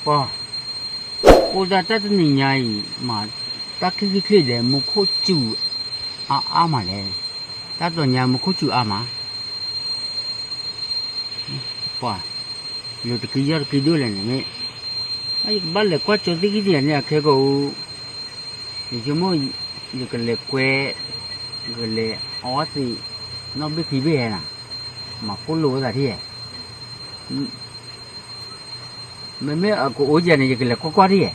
哇，我在这里呀嘛，他去的木可煮嘛嘞，他昨天木可煮嘛，哇，有的给要给多了呢，哎，把那瓜做这个点呢，开个，你什么那个来乖，那个来儿子，那不提别啦，嘛不露在的，没我讲的这个来呱呱的。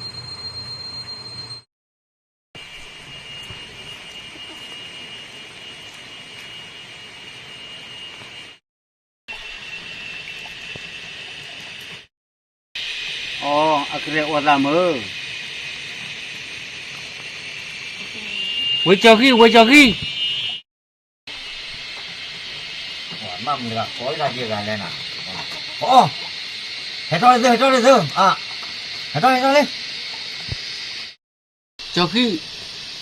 哦，akhirnya orang mer. Wei jogi. Wah, mam nggak koi lagi kalian ah. Oh, heto. Ah, heto. Jogi,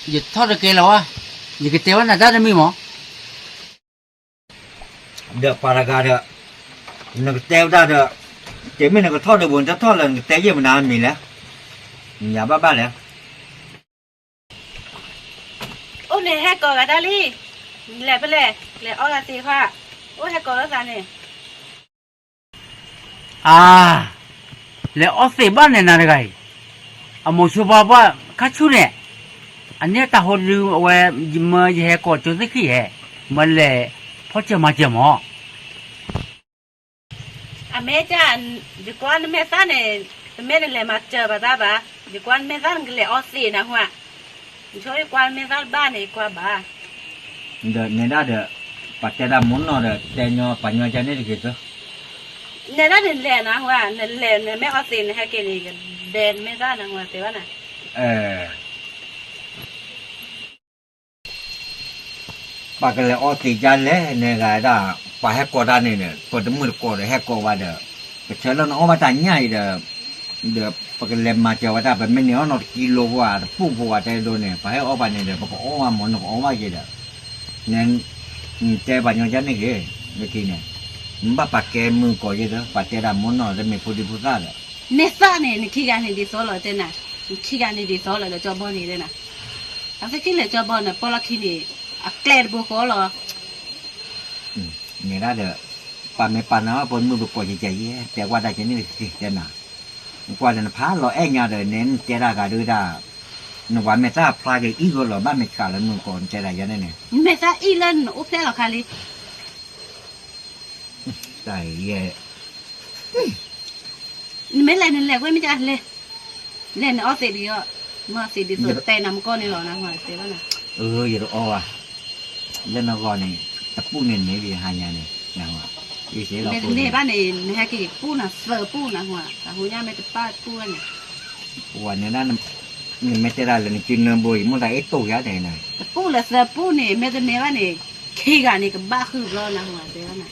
je thot được cái nào? Je cái téo là ra được mi mỏ. Được paraga được. Nó teo ra được. Chỉ mình nó thot được buồn chắc thot là té gì mà nào mình lẽ. Nhà ba lẽ. Ô này hai cò gà đa li, lẹ bên lẹ ô là gì khoa, ô hai cò đó sao nè? À, le ose ba này nào cái? Một số ba khác chút nè. Anh nhớ ta hồi lưu về mà je có chỗ gì kia, mà le phát triển mà chậm mỏ. À mẹ cha, đi quan mẹ sao nè, mẹ này lẹ mà chờ bà ta bà, đi quan mẹ sao lẹ ô xì nè hoa. Cho đi quan mẹ sao ba này qua bà. Được, nên đã được. Bắt tay đam muốn nó được, tay nhau, bắt nhau chân đấy được. Nè đó nên lẹ nè hoa, nè lẹ nè mẹ ô xì nè hai cái này đèn mẹ sao nè hoa thế bà nè. Bắt cái ô xì chân đấy, này cái đó, bắt hết quả đan này nè, quả đấm mực quả để hết quả vào được. Cái chơi nó ô bắt tay nhảy được, được. Bắt cái lem mà chơi vào đó, bên mình nó kilo vào, phụ vào đây rồi nè, bắt hết ô bắt này được, bắt ô mà muốn nó ô vào gì được. Nên chơi bắt nhau chân này kì, cái kia nè. Mbak pakai muka je tu, pakai dah mono demi putih-putih dah. Nè sao nè khi cái này đi số rồi thế nè, khi cái này đi số rồi cho bọn này thế nè. À cái kia là cho bọn này, bọn là khi này, clear bộ khó rồi. Ni dah ada. Pan apa pun mu buka je je,แต่ว่าได้จะนี่สิเดน่ะกว่าจะพาเราเองเด้อเน้นเจราก็ดูได้นว่าแม่ตาพลาดอีกก็บ้านไม่ขาดแล้วมึงก่อนเจราอย่างนั้นเนี่ย Mẹ sao y lên, úp thế là khai đi. ใส่แย่ Mấy lần này quên mấy cha lên lên nó xịt đi rồi mà xịt đi rồi tay nằm con này rồi nè ngoài thế đó nè อย่ารออ่ะเล่นก่อนนี่ตะปูนี่นี่วิหายนี่อย่างว่าอีเสียเรา mẹ ปู nàyบ้านnày hai cái pu nè phở pu nè ngoài cả hồi nhà mẹ tập ba pu nè วันนี้นั่นนี่ไม่จะได้เลยนี่กินเนื้อบุยมันได้ไอ้ตัวยาไหนน่ะ tập pu là phở pu này mẹ nàyบ้านnày khi cả này cái ba khử rồi nè ngoài thế đó nè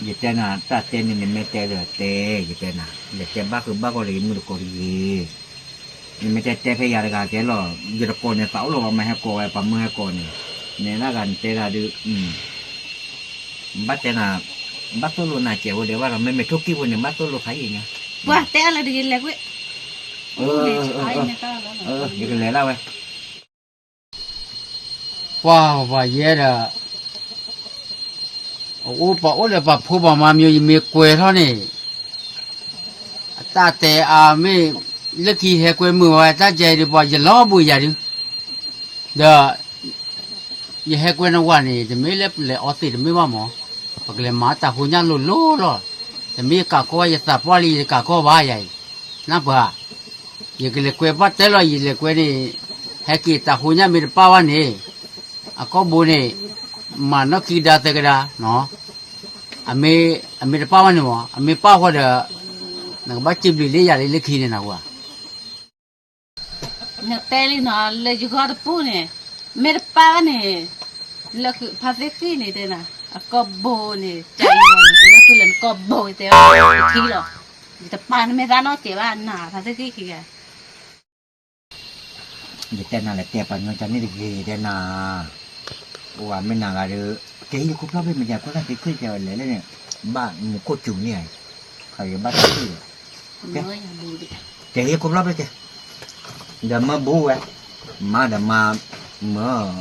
อย่าเจน่ะตาเต้นนี่ไม่เตะเลยเตะอย่าเจน่ะอย่าเจบ้าคือบ้าก็เลยมือก็เลยนี่ไม่เตะพยาการเตะหรออย่าโกนเนี่ยเสาหรอไม่ให้โกยปั๊มมือให้โกนเนี่ยน่ากันเตะได้ดูบ้าเจน่ะบ้าตัวลูน่าเจ๋อเดี๋ยวว่าเราไม่ทุกข์กี่วันเนี่ยบ้าตัวลูใครอย่างเงี้ย qua té là đi lên quên อย่ากันเลยเล่าไว้ 哇耶的，我来把婆婆妈没乖他呢，大爹啊没，那去还乖没话，大家的把一老不一样的，的，也还乖那话呢，就没来奥斯的没话嘛，把个来马大姑娘路了，就没搞过也撒玻璃搞过吧呀，那不啊，也个来乖把带了也来乖的，还给大姑娘没得把完呢。à có bố này mà nó kia ra tới cái đó nó ame được bao nhiêu mà ame bao hoa được nó bắt chim đi lấy ra lấy khi này nào à nè té đi nó lấy cho gọi pu nè mẹ tập ba nè là cái phát cái này thế nè có bồ nè chạy vào nó cứ lên có bồ thế khi rồi tập ba nó mới ra nó chỉ là nà phát cái kìa อย่าเต้นอะไรเตะปัญญาจันนี่ดีเต้นน่ะว่าไม่นานอะไรเจ๊ยุคเราเป็นมันจะก็ได้ขึ้นเจอเลยเนี่ยบ้านหมู่โคจุเนี่ยใครบ้านที่ mới bù đi chạy đi cũng lắm đấy chứ đợt mà bố ấy mà đợt mà mở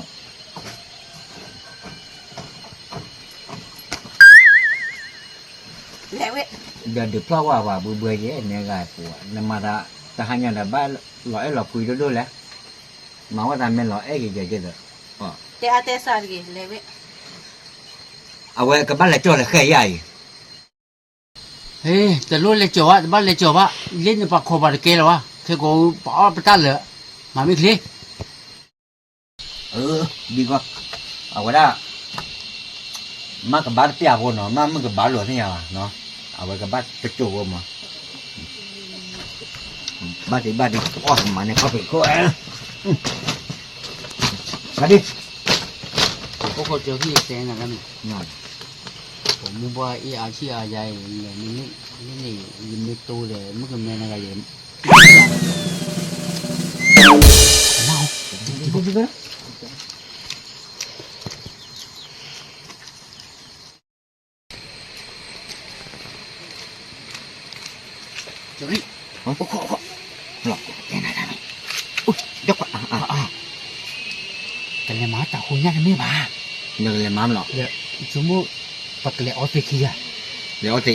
lẹo ấy đợt được phá hoa và bữa bữa vậy này gài của nên mà đã ta hai nhà là ba loại lọc quỳ đó đôi lẽ màว่าทำเป็นลอยเอ๋ยเจ๋อๆอ๋อ te ate sar ge lẹo ấy เอาไว้กับบ้านละจ่อละแค่ใหญ่ เฮ้แต่รู้เลยจบว่าบ้านเลยจบว่าเล่นปากคอบาร์เกลวะแค่กูปอปตันเลยมาไม่คลี ดีกว่าเอาไว้ได้มากับบ้านเปียกเนาะมากับบ้านหลวงนี่อ่ะเนาะเอาไว้กับบ้านกระโจมมาบ้านที่อ้อมาเนี่ยเขาไปก็มาดิ พวกเขาเจอที่เซนนะครับ เนาะ ผมมึงว่าอีอาชีอาใหญ่เนี่ยนี่ยิมไม่โตเลยมึงก็แม่นอะไรอย่างเน่า ดีจุ๊ย โอ้โหหลอกแค่ไหนได้ไหมอุ้ยเดี๋ยวก่อนแต่เนี่ยมาตาคุยยังไม่มา เดี๋ยวเลยมั่มหรอก เดี๋ยวสมมติปักเลยออสเตรเลีย เดี๋ยวสิ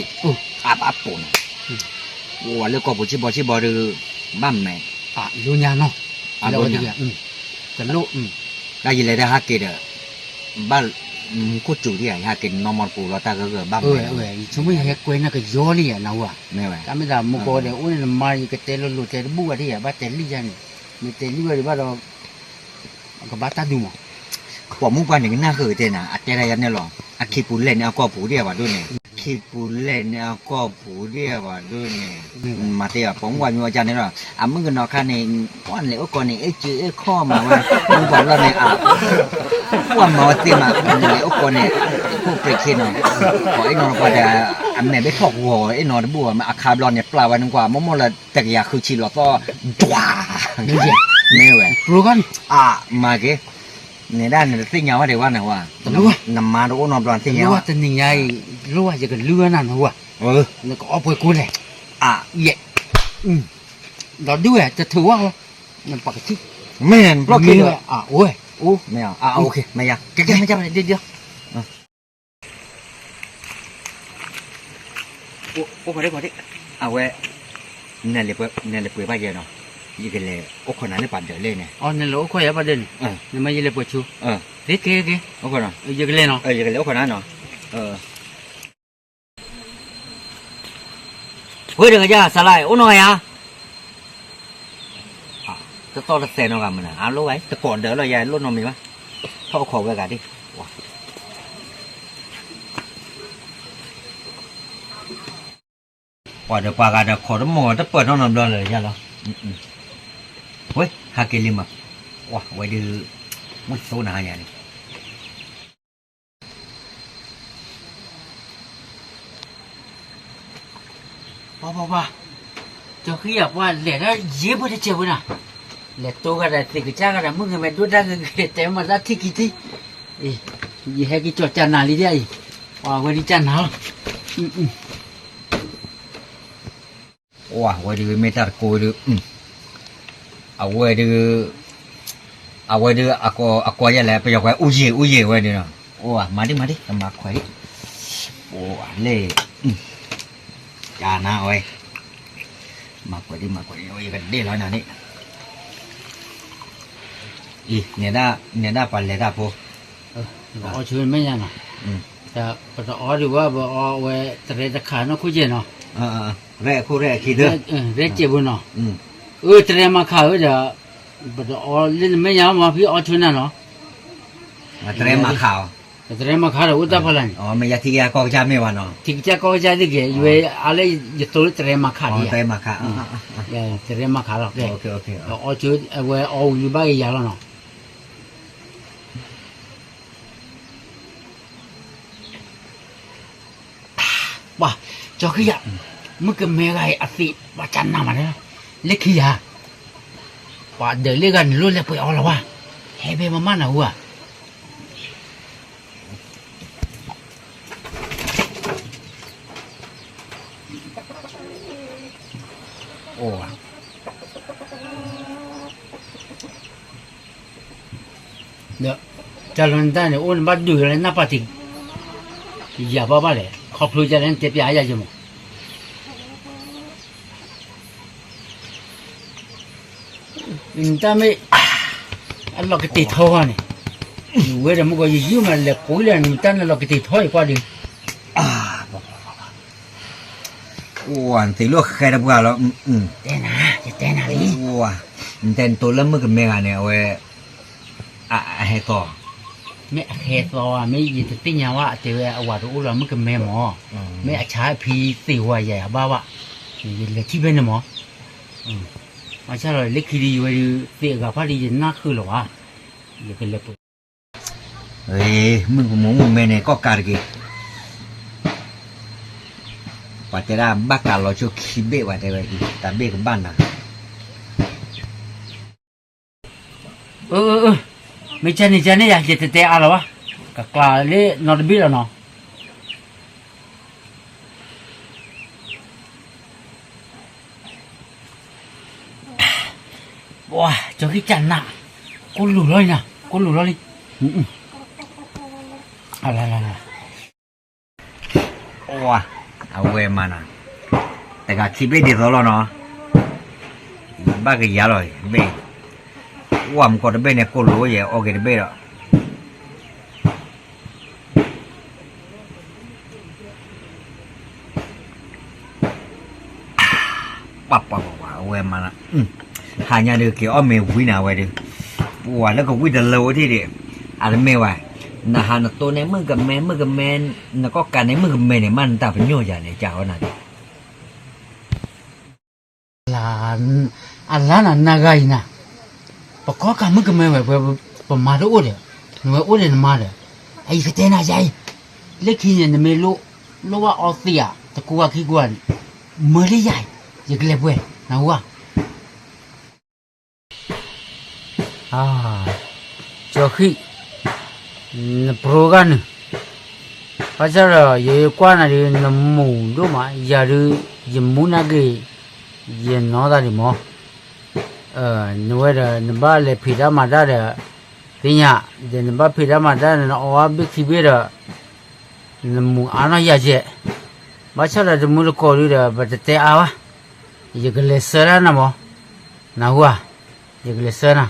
อาปุ่นว่าเรื่องก็บุชิบอหรือบ้านแม่ รู้ยังเนาะแล้วดีอ่ะแต่ลูกได้ยินเลยได้ฮักเกดบ้านกูจู่ที่ไหนฮักเกดนอมอนปูเราตาก็บ้านแม่สมมติให้คุยน่ะก็ย้อนเลยอ่ะนะวะ ไม่ไหว ก็ไม่ได้มุกเดี๋ยวอุ้ยมาอยู่กับเตลลูเตลบัวที่อ่ะบ้านเตลี่ยันมีเตลี่บัวที่บ้านเราก็บ้านตาดูมั้ง ผมมุ่งไปอย่างนี้น่าเคยเจนะอัจฉริยะเนี่ยหรออาคีปูเล่นเอาก็ปูเดียวว่าด้วยเนี่ยคีปูเล่นเอาก็ปูเดียวว่าด้วยเนี่ยมาเตียผมว่ามีอาจารย์เนี่ยหรอมึงก็นอนข้างในก้อนเหลวก้อนนี้จื้อข้อมาว่ามึงบอกเราเนี่ยว่ามาเตียมาเหลวก้อนเนี่ยพวกเปรย์เนาะขอไอ้นอนก็จะแม่ไปพอกหัวไอ้นอนบัวมาอาคาบอลเนี่ยปลาวันนึงกว่ามั่วละแต่อยากคือชีหลอดก็จ้าไม่ไหว รู้กัน มาเกเนี่ยด้านเนี่ยสิ่งยาวว่าเดี๋ยวว่าไหนว่าน้ำมาดูนอนร้อนสิ่งยาว รู้ว่าจะยังไงรู้ว่าจะกันเลื่อนนั่นหัวแล้วก็เอาไปกูเลยเย่เราด้วยจะถือว่ามันปกติ ไม่เห็นเพราะกินเลย โอ้ยไม่เอาโอเคไม่อยากแกไม่จับเดี๋ยวโอ้พอดีเอาไว้เนี่ยเลยเปิดไปเยอะเนาะยี่กันเลยโอ้คนนั้นเนี่ยปั่นเดือดเลยเนี่ยเนี่ยเราคุยอะไรประเด็นเนี่ยไม่เลยปวดชูเด็กโอ้คนนั้นยี่กันเลยเนาะยี่กันเลยโอ้คนนั้นเนาะเฮ้ยเดี๋ยวจะสลายโอ้หน่อยจะต่อเส้นเอากันมันนะรู้ไว้แต่ก่อนเดี๋ยวเราใหญ่รุ่นน้องมีมั้ยเขาขอไว้กันดิว่าเดี๋ยวปากกันเดี๋ยวขอทั้งหมดจะเปิดน้องน้ำร้อนเลยใช่หรอเฮ้ยฮาเกลิมว้าไว้ดูมันโซน่าอย่างนี้ป้าเจ้าขี้อยากว่าเหลือแล้วเย็บไม่ได้เจ็บนะเหลือตัวกันแต่ติดจ้ากันมึงไม่ดูได้ก็แต่มาได้ที่กี่ที่ยี่ให้กี่จอดจานนาลีได้วันนี้จานหาว้าไว้ดูไม่ตัดกูดูเอาไว้ดูอากอยอะไรไปเอาไว้อุ้ยไว้ดูนะโอ้มาดิมาควายดิโอ้เล่จานะไว้มาควายดิโอ้ยกันเดี๋ยวนะนี่เนี่ยได้ปันเลยได้พอเอาชวนไม่ยังแต่ก็จะเอาดูว่าเอาไว้แต่เรื่องขาเนาะคุยเจเนาะแร่คู่แร่คิดเด้อเร่เจ็บเนาะแต่เรื่องมาขาจะแต่เอาเล่นไม่ยังมาพี่เอาชวนน่ะเนาะแต่เรื่องมาข่าวแต่เรื่องมาขาเราอุตส่าห์พลันไม่อยากที่จะก็จะไม่ว่าเนาะที่จะก็จะได้เกี่ยอยู่อะไรจะตัวแต่เรื่องมาขาเนี่ยแต่มาข่าวแต่เรื่องมาขาเราโอเคเอาชวนไว้เอาอยู่บ้านยาแล้วเนาะว่าเจ้าขี้ยามึงก็ไม่ไงอสิว่าจันน้ำมันนะเล็กขี้ยาว่าเดี๋ยวเรียกกันรู้เลยไปเอาละวะเฮ้ยไปมาม่าหน่ะหัว เด้อจะลันได้เนี่ยโอนบัดดูเลยน่าปฏิอย่าบ้าเลยขอบคุณจะเล่นเจ็บยาอย่าจมูกแต่ไม่อันเราก็ติดท้อเนี่ยเว้ยแต่มึงก็ยิ่งมาเลยกูเลยนี่แต่เราก็ติดท้ออีกว่าดิ 哇，这路开的不好了，แต่นะจะแต่นะดิ 哇，你在多了么个没干呢？喂，还多， ไม่เคยตัวไม่ยินติญาว่าเจอว่ารู้เราไม่ก็ไม่หมอไม่อาชาพีติว่าใหญ่บ้าวะยินเลยที่เป็นหมอมาใช่เลยเล็กขี้ดีอยู่เตะกับพอดีน่าคือหรอวะอย่าเป็นเล็บ 哎，มึงกูมองไม่เนี่ยก็การกี่ว่าจะได้บ้ากาเราจะคิดเบ้ว่าแต่ว่าแต่เบ้กับบ้านนะ ไม่ใช่นี่อยากจะเตะอะไรวะก็กล้าเลยนอนบีแล้วเนาะว้าเจ้าขี้จันน่ะกูหลุดเลยนะกูหลุดเลยอะไร ว้าเอาเว้มานะแต่ก็คิดเบ้ดีตัวแล้วเนาะบ้าก็ยาเลยเบ้ว่ามันก็จะเบ้เนี่ยกูรู้อย่างโอเคจะเบ้แล้วปั๊บเอาเว้มานะหายาเดือเกี่ยวเอาเมวิ่งเอาไว้ดิว่าแล้วก็วิ่งเดินเร็วที่เดียอะไรเมว่านะฮะนะตัวในมือกับแมนนะก็การในมือกับแมนเนี่ยมันตาเป็นโยยเนี่ยเจ้าน่ะ Allah na nagai na pakko ka mu me pa ma do ode no ode na ma de ai fete na jai lekhi ne me lo wa osia ta ku wa ki ku wa mo li jai ye kle pwe na wa cho khi program pa cha ro ye kwa na de na mu do ma ya ru ye mu na ge ye no da di mo nuwe da nba le phida ma da de tinya de nba phida ma da na owa bi khibe da mu ana ya je ba cha da mu lo ko ri da ba te a wa ye gle sara na mo na wa ye gle sara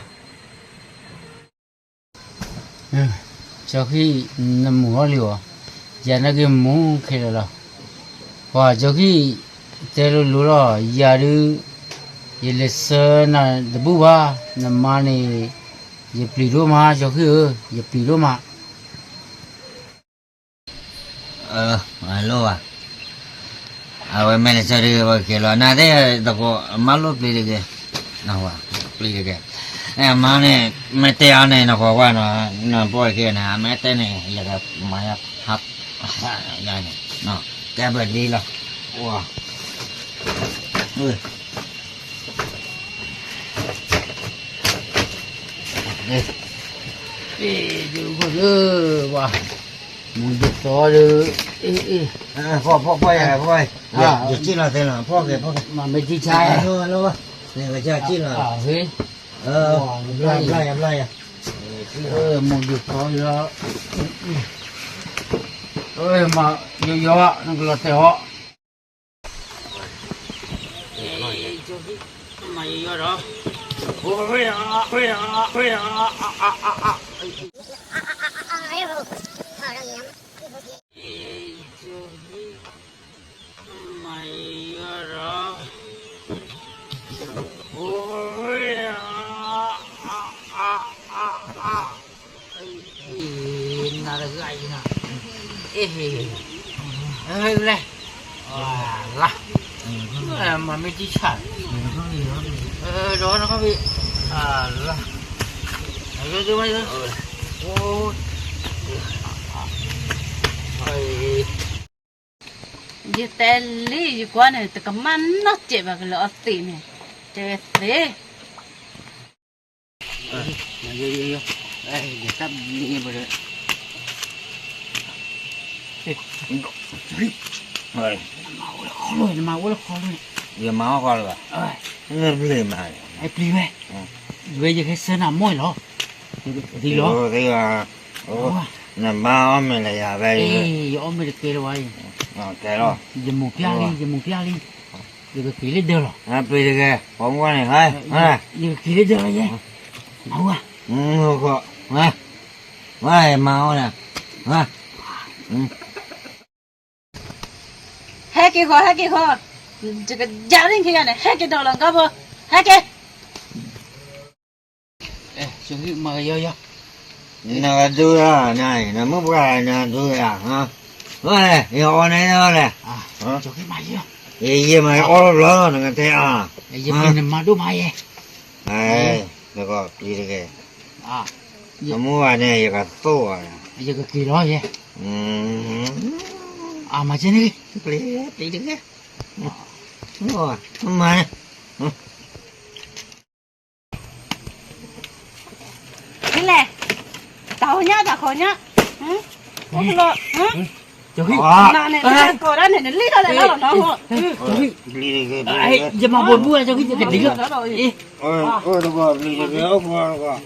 cho khi na mu ho liu ya na ge mu khe la wa cho khi te lu lo ya ru ye le na de bu ba na ma ni ye pli ro ma cho khi ye pli ro ma alo we me le sari ke lo na de to ko ma lo pli de ke na wa pli de ke ma ne me te ane na ko wa na po ke na me te ne ya ga ma ya hap ya ne no ke ba di lo waดูก็ว่ามึงจะต่อเลยพ่ออย่าจิ้นเราเถอะพ่อแกมันไม่ที่ใช่แล้ววะเนี่ยก็จะจิ้นเราเฮ้ยไล่มึงจะต่อแล้วมาเยอะๆนั่นก็เตะเหาะมาเยอะๆหรอโอ้ยเลยละมันไม่ที่ฉันร้อนนะครับพี่ละดูไหมโอ้ยี่แต่ลี่ยี่กว่าเนี่ยแต่ก็มันน่าเจ็บแบบเลยสิเนี่ยเจ็บสิเยอะเดี๋ยวทับนี่ไปเลยมาเลยคอเลยอย่ามาก็เลยเงินเลยมาไอ้ปลีเว้ยเว้ยยังแค่เสื้อหน้าม้อยเหรอ đi lo thì nằm bao mình là nhà về ê ôm mày kêu rồi cái đó giờ một pia đi giờ cái kỹ lên được rồi bây giờ kìa bóng qua này hay giờ kỹ lên được rồi vậy mau à có này mau nè hai cái kho这个家人去呢hai cái đầu là có không hai cái ê xuống đi mà yo nó đưa à này nó mất cái này đưa à ha này yo này nó nè cho cái mày yo gì mà ô lớn nó thế à giờ mình mà đu mày này nó có gì đấy kìa à nó mua này cái tô à giờ cái kỹ đó vậy à mà trên đi đi đứng á rồi mà cái này tao khó nhá không lo cho cái nào này cổ đó này lý thôi là nó ấy giờ mà buồn vui cho cái đi rồi ôi nó có đi cái ốc nó có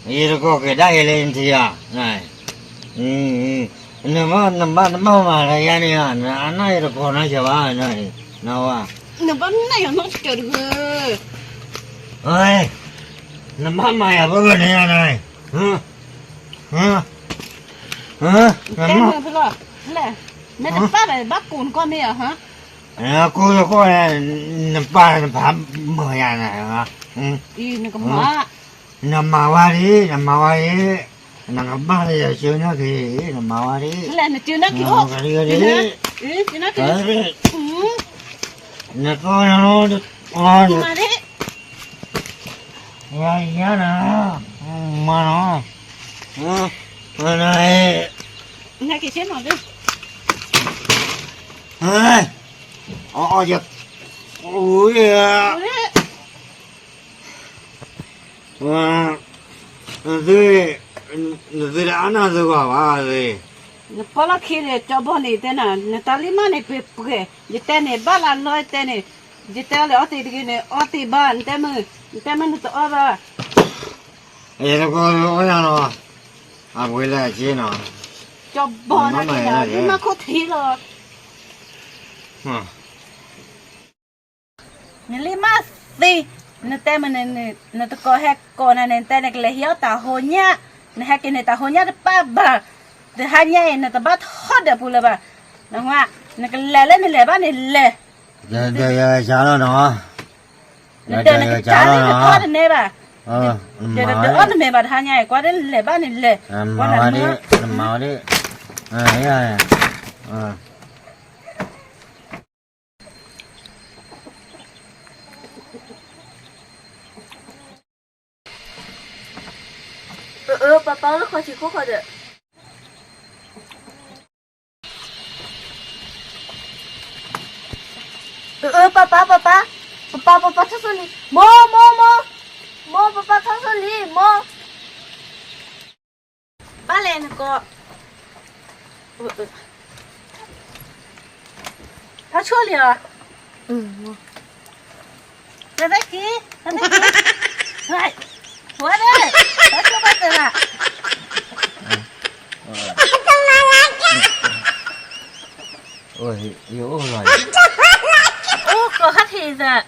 gì nó có cái đai lên thì à này nó mà là ya này à anh này nó có nó chả ba này nào à nó vẫn này nó chờ được ơi nó mà mày à bữa này hả em phải lo là mẹ tập ba này bắt cùn con mẹ hả cô này nó ba nó phá mười này hả đi nó có má nằm màu qua đi nằm ba đi chưa nó thì nằm màu qua đi là nó chưa nó kiểu chưa nó kiểu nó coi nó mà đấy vậy nhá nè mà nó này ngay cái chết nào đi ơi giật ui nó đã ăn rồi quả gì nó có là khi này cho bọn này thế nào nó ta lấy mà này bẹp bẹp giờ tên này ba là nói tên này giờ tên là ở thì này ở thì ba tên mà nó to ba vậy nó có nó à quên là chi nó cho bọn nó thì là nhưng mà có thì là nên lấy mà gì nó tên mình nó to có hết con này tên này lấy hiếu ta hồ nhá nó hay cái này ta hồ nhá ba ba thì hai nhá nó ta bắt hot được bùa ba nó hoa nó cái lẻ ba này lẻ giờ cháu nó nó cái chả nó hot này ba giờ nó hot này ba hai nhá qua đến lẻ ba này lẻ màu đi màu đi ấy爸nó khó chịu khó được爸他说你摸爸爸他说你摸爸来那个他说了在那里来我的他说不得了ôi yếu rồi có hát thì giờ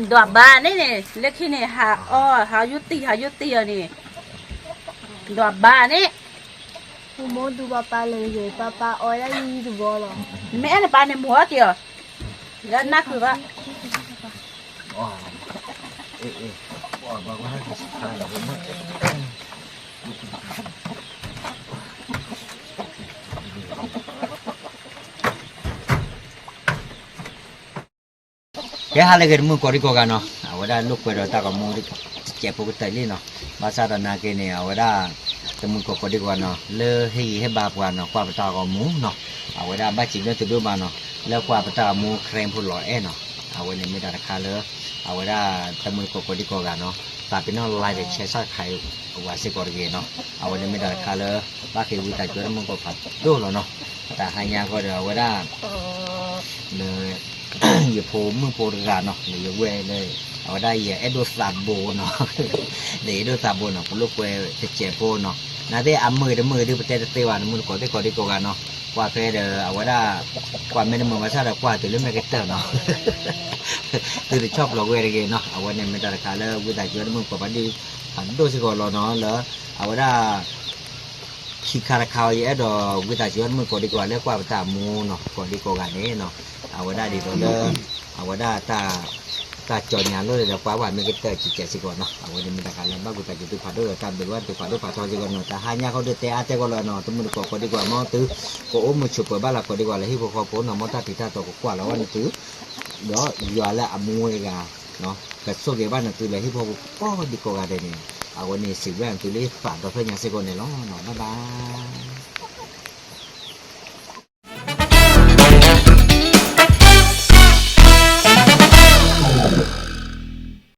đoạn ba này lấy khi này hà yuti này đoạn ba này Mo tu papa lagi, papa orang ni tu bola. mẹ là ba này mua kìa ra nát rồi ba cái hai cái mua có đi có cái nó ở đây lúc rồi ta có mua đi chẹp một cái tẩy nó ba sa đàn na cái này ở đây ta mua có đi qua nó lơ hi hay ba qua nó qua ta có mua nó ở đây ba chỉ nó từ đôi ba nó lơ qua ta mua kem phun lỏi nó ở đây mới đặt khá lơ ở đây ta mua có đi có cái nó ta bên nó lại để chế sai khai ว่าสิกอร์เกเนาะเอาวันนี้ไม่ได้คาเลบ้าเควิตาจวนมึงก็ผัดดูแล้วเนาะแต่หายาก็เดี๋ยวว่าได้เลยอย่าโผล่มึงโผล่กันเนาะอย่าเว้ยเลยเอาได้อย่าเอโดซาโบเนาะเดี๋ยวเอโดซาโบเนาะลูกเว้ยจะเจ็บโบเนาะน่าได้อัมมือเดมือดูประเทศเตวันมือก่อนได้ก่อนได้ก่อนเนาะกว่าเพเดเอาว่าได้กว่าไม่ได้มือมาซาดกว่าตัวเรื่องไม่เกิดเนาะตื่นชอบเราเว้ยอะไรเนาะเอาวันนี้ไม่ได้คาเลวิตาจวนมึงก็พอดีผันดูสิก่อนเราเนาะแล้วเอาว่าได้ขี้คาราคาวเยอะดอกวิตาจวนมึงก็ดีกว่าเรียกว่าตามูเนาะก็ดีกว่ากันนี้เนาะเอาว่าได้ดีตัวเด้อเอาว่าได้ตาจอดงานเลยแล้วกว่าวันไม่เกิดจิตใจสิก่อนเนาะเอาวันนี้ไม่ได้การเล่นบ้าวิตาจวนตัวผัดด้วยการเป็นว่าตัวผัดด้วยผัดทอดสิก่อนเนาะแต่หายาเขาเดือดแต่อาเจก็เลยเนาะตัวมึงก็ดีกว่ามอตื้อก็โอ้มือฉุบเปิดบ้านเราก็ดีกว่าเลยที่พวกเขาโพสเนาะมอตาติดตาตัวก็กว่าแล้ววันตื้อเดี๋ยวย้อนแล้วอามูเลยกันเนาะแต่โซ่เก็บบ้านตื้อเลยที่พวกก็ดีกว่ากันเนี่ยเอาวันนี้สิแว่นตื้อเลยฝากตัวเพื่อนยังสิก่อนเนี่ยเนาะบ๊ายบาย